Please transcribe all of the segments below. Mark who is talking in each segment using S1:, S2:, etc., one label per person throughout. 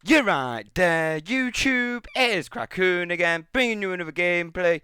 S1: You're right there, YouTube. It is Crackoon again, bringing you another gameplay.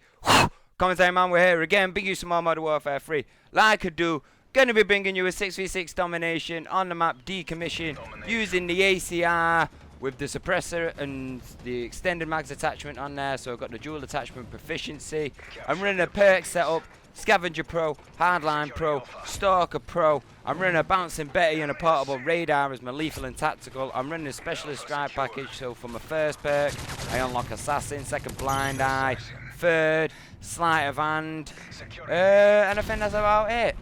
S1: Commentary man, we're here again, bringing you some more Modern Warfare 3. Like I do, gonna be bringing you a 6v6 domination on the map Decommission, using the ACR with the suppressor and the extended mags attachment on there. So I've got the dual attachment proficiency. I'm running a perk setup. Scavenger Pro, Hardline Pro, Stalker Pro. I'm running a Bouncing Betty and a portable radar as my lethal and tactical. I'm running a specialist strike package, so for my first perk, I unlock Assassin, second Blind Eye, third, Sleight of Hand, and I think that's about it.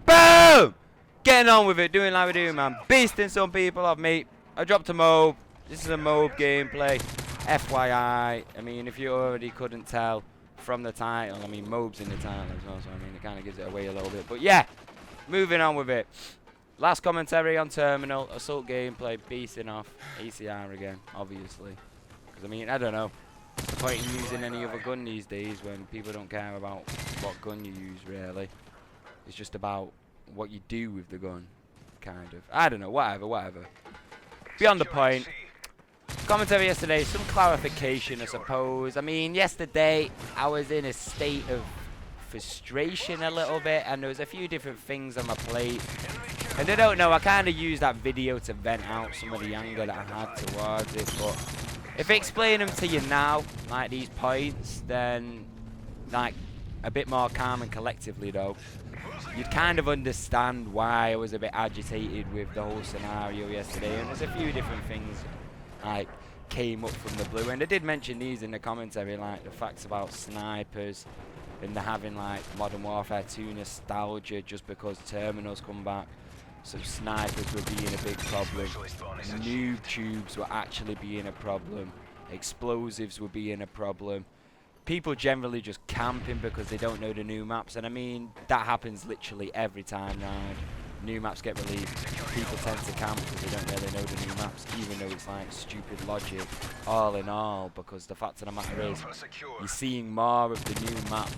S1: Boom! Getting on with it, doing like we do, man. Beasting some people off, mate. I dropped a MOAB. This is a MOAB gameplay. FYI, I mean, if you already couldn't tell from the title, I mean, MOAB's in the title as well, so I mean, it kind of gives it away a little bit. But yeah, moving on with it. Last commentary on Terminal, assault gameplay, beasting off, ACR again, obviously. Because I mean, I don't know, point in using any other gun these days when people don't care about what gun you use, really. It's just about what you do with the gun, kind of. I don't know, whatever. Beyond the point. Commentary yesterday, some clarification, I suppose. I mean, yesterday I was in a state of frustration a little bit, and there was a few different things on my plate. And I don't know, I kind of used that video to vent out some of the anger that I had towards it. But if I explain them to you now, like these points, then like a bit more calm and collectively though, you'd kind of understand why I was a bit agitated with the whole scenario yesterday. And there's a few different things like came up from the blue, and I did mention these in the commentary, like the facts about snipers and they're having like Modern Warfare 2 nostalgia just because Terminals come back, so snipers were being a big problem, noob tubes were actually being a problem, explosives were being a problem, people generally just camping because they don't know the new maps. And I mean, that happens literally every time round. New maps get released, people tend to camp because they don't really know the new maps, even though it's like stupid logic, all in all, because the fact of the matter is, you're seeing more of the new map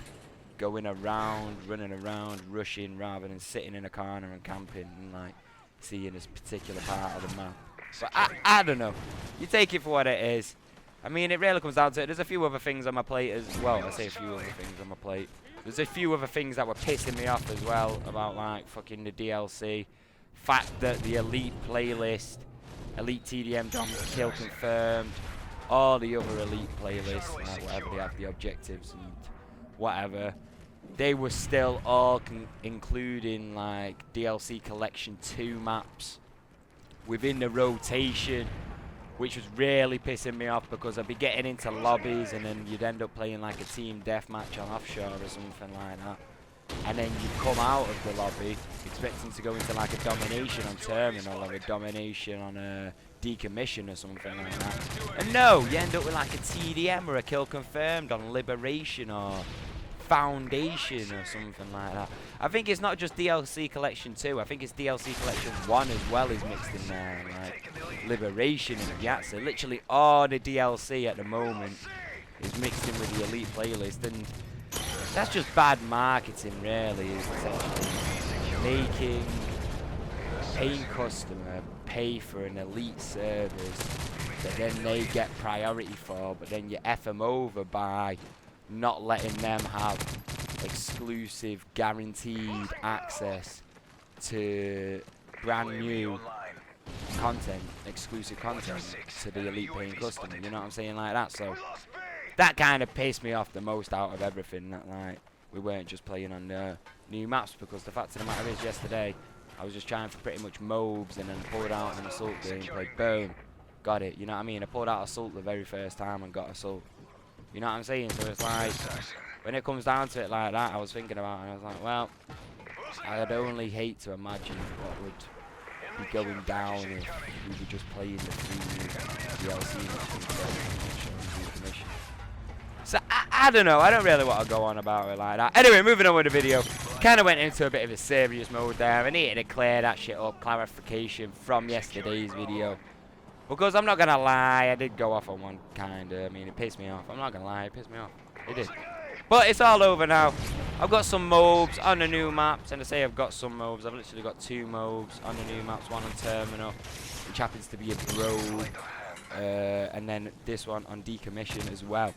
S1: going around, running around, rushing, rather than sitting in a corner and camping and like seeing this particular part of the map. But I don't know, you take it for what it is. I mean, it really comes down to it. There's a few other things on my plate as well. I say a few other things on my plate. There's a few other things that were pissing me off as well, about like fucking the DLC. Fact that the Elite playlist, Elite TDM Dom kill confirmed, all the other Elite playlists, like whatever they have, the objectives and whatever, they were still all including like DLC Collection 2 maps within the rotation, which was really pissing me off because I'd be getting into lobbies and then you'd end up playing like a team deathmatch on offshore or something like that. And then you'd come out of the lobby expecting to go into like a domination on Terminal or a domination on a Decommission or something like that. And no, you end up with like a TDM or a kill confirmed on Liberation or Foundation or something like that. I think it's not just DLC Collection 2, I think it's DLC Collection 1 as well is mixed in there, like Liberation and Yatsa. Literally all the DLC at the moment is mixed in with the Elite playlist, and that's just bad marketing really, is essentially making paying customer pay for an Elite service that then they get priority for, but then you F them over by not letting them have exclusive guaranteed access to brand new content, exclusive content to the Elite paying customer, you know what I'm saying, like that. So that kind of pissed me off the most out of everything, that like we weren't just playing on the new maps, because the fact of the matter is yesterday I was just trying for pretty much MOABs and then pulled out an assault gameplay, boom, got it, you know what I mean. I pulled out assault the very first time and got assault. You know what I'm saying? So it's like, when it comes down to it like that, I was thinking about it and I was like, well, I'd only hate to imagine what would be going down if we were just playing the free DLC mission. So I don't know, I don't really want to go on about it like that. Anyway, moving on with the video. Kind of went into a bit of a serious mode there. I needed to clear that shit up, clarification from yesterday's video. Because I'm not going to lie, I did go off on one kinda. I mean, it pissed me off. I'm not going to lie, it pissed me off. It did. But it's all over now. I've got some MOABs on the new maps. And I say I've got some MOABs. I've literally got 2 MOABs on the new maps. One on Terminal, which happens to be a Brogue. and then this one on Decommission as well.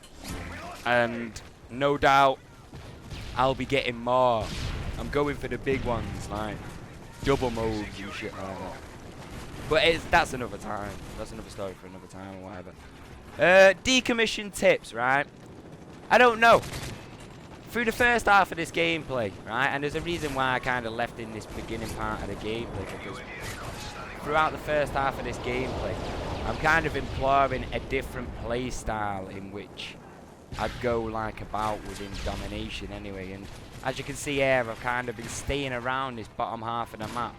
S1: And no doubt I'll be getting more. I'm going for the big ones, like double modes and shit like that. But that's another time. That's another story for another time or whatever. Decommission tips, right? I don't know. Through the first half of this gameplay, right? And there's a reason why I kind of left in this beginning part of the gameplay, because throughout the first half of this gameplay, I'm kind of imploring a different play style in which I'd go like about within Domination anyway. And as you can see here, I've kind of been staying around this bottom half of the map,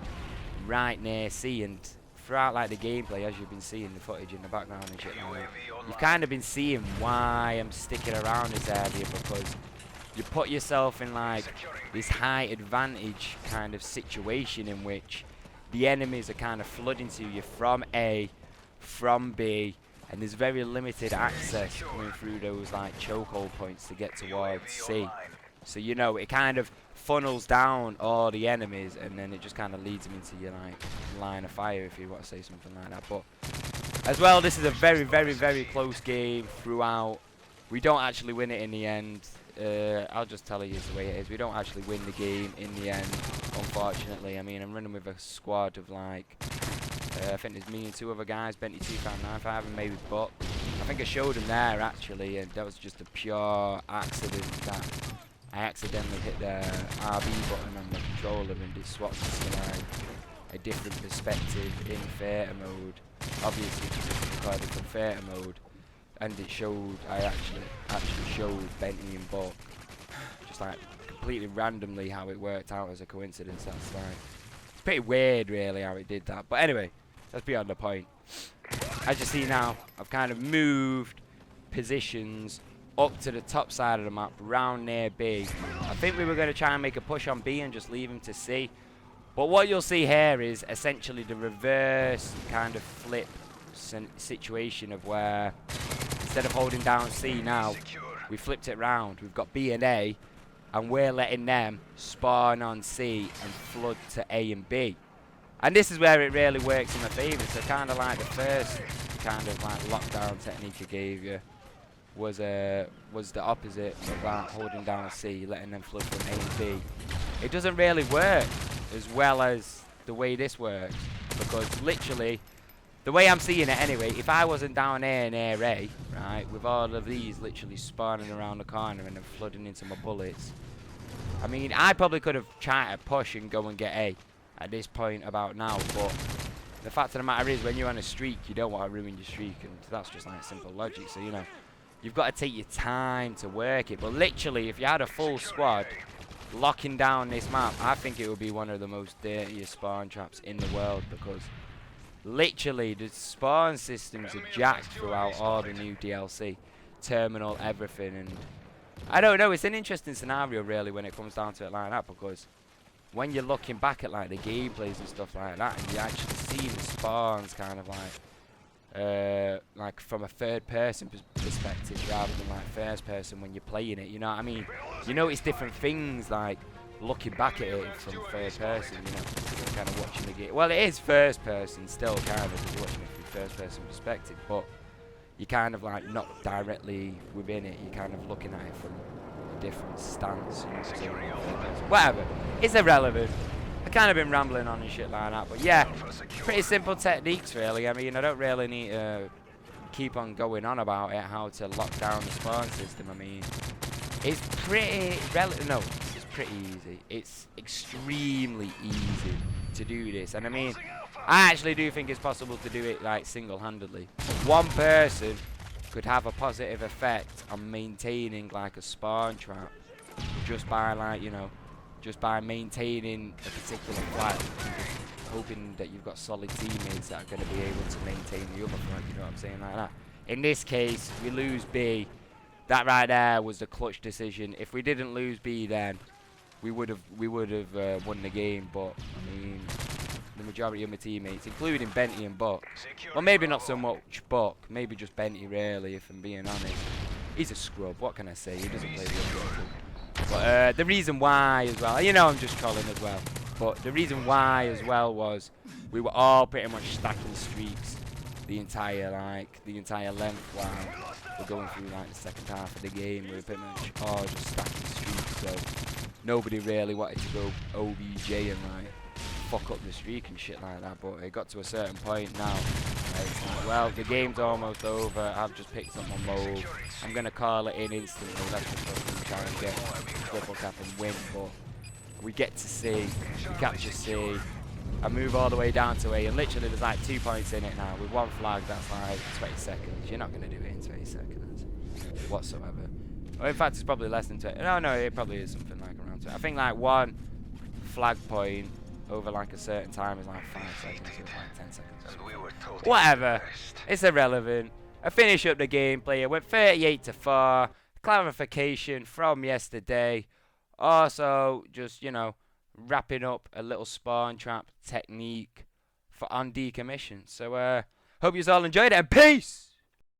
S1: right near C, and throughout like the gameplay, as you've been seeing the footage in the background and shit like that, you've kind of been seeing why I'm sticking around this area, because you put yourself in like this high advantage kind of situation in which the enemies are kind of flooding to you from A, from B, and there's very limited access coming through those like chokehold points to get towards C. So you know, it kind of funnels down all the enemies, and then it just kind of leads them into your like line of fire, if you want to say something like that. But as well, this is a very, very, very close game throughout. We don't actually win it in the end. I'll just tell you the way it is. We don't actually win the game in the end, unfortunately. I mean, I'm running with a squad of like, I think there's me and two other guys, Benty 2595 and maybe Buck. I think I showed him there actually, and that was just a pure accident that I accidentally hit the RB button on the controller and it swapped to like a different perspective in theatre mode. Obviously, just recorded from theatre mode, and it showed, I actually showed Benty and Buck, just like completely randomly how it worked out as a coincidence. That's like, it's pretty weird really how it did that. But anyway, that's beyond the point. As you see now, I've kind of moved positions up to the top side of the map, round near B. I think we were going to try and make a push on B and just leave him to C. But what you'll see here is essentially the reverse kind of flip situation of where instead of holding down C now, we flipped it round. We've got B and A, and we're letting them spawn on C and flood to A and B. And this is where it really works in my favour. So kind of like the first kind of like lockdown technique I gave you was the opposite of that, holding down C, letting them flood from A and B. It doesn't really work as well as the way this works, because literally, the way I'm seeing it anyway, if I wasn't down here near A, right, with all of these literally spawning around the corner and then flooding into my bullets, I mean, I probably could have tried to push and go and get A at this point about now, but the fact of the matter is, when you're on a streak, you don't want to ruin your streak, and that's just like simple logic. So, you know, you've got to take your time to work it. But literally, if you had a full squad locking down this map, I think it would be one of the most dirtiest spawn traps in the world, because literally the spawn systems are jacked throughout all the new DLC, terminal, everything, and I don't know, it's an interesting scenario really when it comes down to it like that, because when you're looking back at like the gameplays and stuff like that, and you actually see the spawns kind of like from a third person perspective rather than like first person when you're playing it, you know what I mean? You notice different things like looking back at it from third person, you know, you're kind of watching the game. Well, it is first person still kind of, because you're watching it from first person perspective, but you're kind of like not directly within it, you're kind of looking at it from a different stance, you know, whatever, it's irrelevant. I've kind of been rambling on and shit like that, but yeah, pretty simple techniques really. I mean, I don't really need to keep on going on about it, how to lock down the spawn system. I mean, it's pretty it's pretty easy. It's extremely easy to do this, and I mean, I actually do think it's possible to do it like single-handedly. One person could have a positive effect on maintaining like a spawn trap just by like, you know, just by maintaining a particular flag and just hoping that you've got solid teammates that are going to be able to maintain the other flag, you know what I'm saying, like that. In this case, we lose B. That right there was the clutch decision. If we didn't lose B, then we would have won the game, but I mean, the majority of my teammates, including Benty and Buck, well, maybe not so much Buck, maybe just Benty really, if I'm being honest. He's a scrub, what can I say? He doesn't play the objective. But the reason why as well, you know, I'm just trolling as well, but the reason why as well was we were all pretty much stacking streaks the entire length while we're going through like the second half of the game. We're pretty much all just stacking streaks, so nobody really wanted to go OBJ and like fuck up the streak and shit like that. But it got to a certain point now. It's like, well, the game's almost over. I've just picked up my MOAB. I'm gonna call it in instantly. Let's just fucking try and get triple cap and win. But we get to C, we capture C. I move all the way down to A, and literally there's like 2 points in it now. With one flag, that's like 20 seconds. You're not gonna do it in 20 seconds whatsoever. Well, in fact, it's probably less than 20. No, it probably is something like around 20. I think like one flag point over like a certain time is like 5 seconds, so it's like 10 seconds. Whatever, it's irrelevant. I finish up the gameplay. I went 38-4. Clarification from yesterday. Also, just, you know, wrapping up a little spawn trap technique on Decommission. So, hope you all enjoyed it, and peace!